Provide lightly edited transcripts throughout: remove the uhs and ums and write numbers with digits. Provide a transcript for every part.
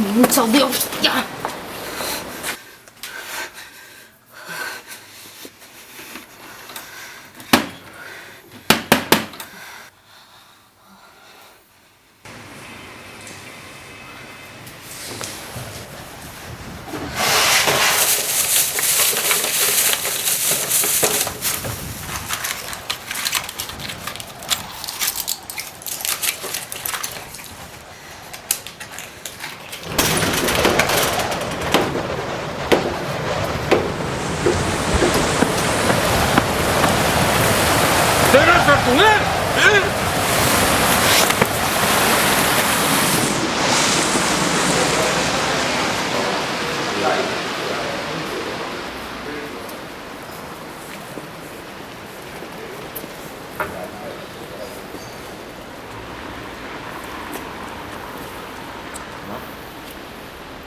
hincha de hostia! Zer sartu,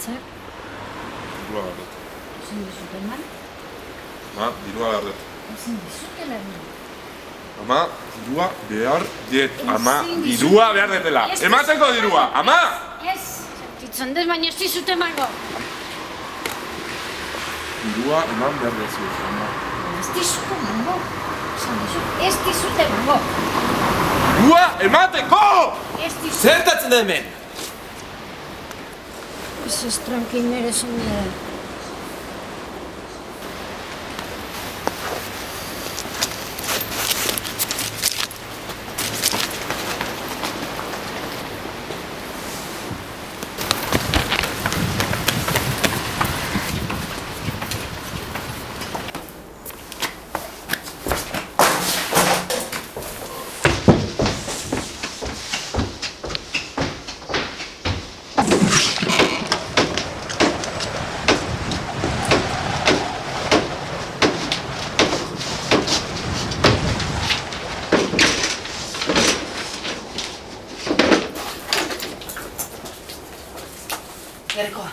Zer? Dirua behar dut. Ezin dizut eman? Dirua behar dut. Ezin dizut eman? Ama, dirua behar dut. Ama, Ezin dizut. dirua behar dutela. Emateko dirua, ama! Ez! Sentitzen dez, baina ez dizut emango! Dirua eman behar dut, ama. Ez dizut emango! Esan dizut, ez dizut emango! Dirua emateko! Ez dizut! Zertatzen da hemen? Ez tranquil nire semea. Gerkoa.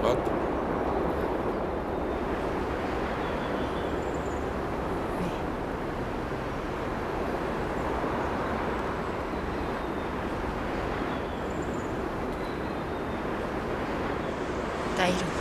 4. Tairo.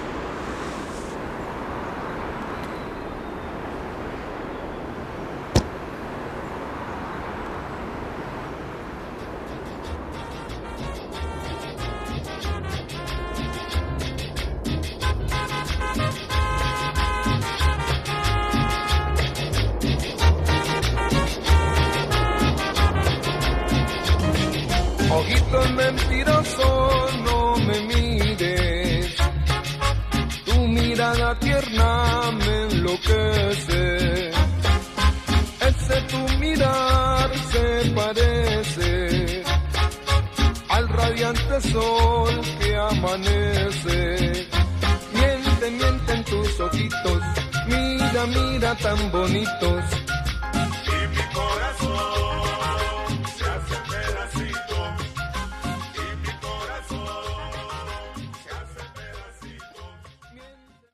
Ojitos mentirosos, no me mires. Tu mirada tierna me enloquece. Ese tu mirar se parece al radiante sol que amanece. Miente, miente en tus ojitos, mira, mira tan bonitos.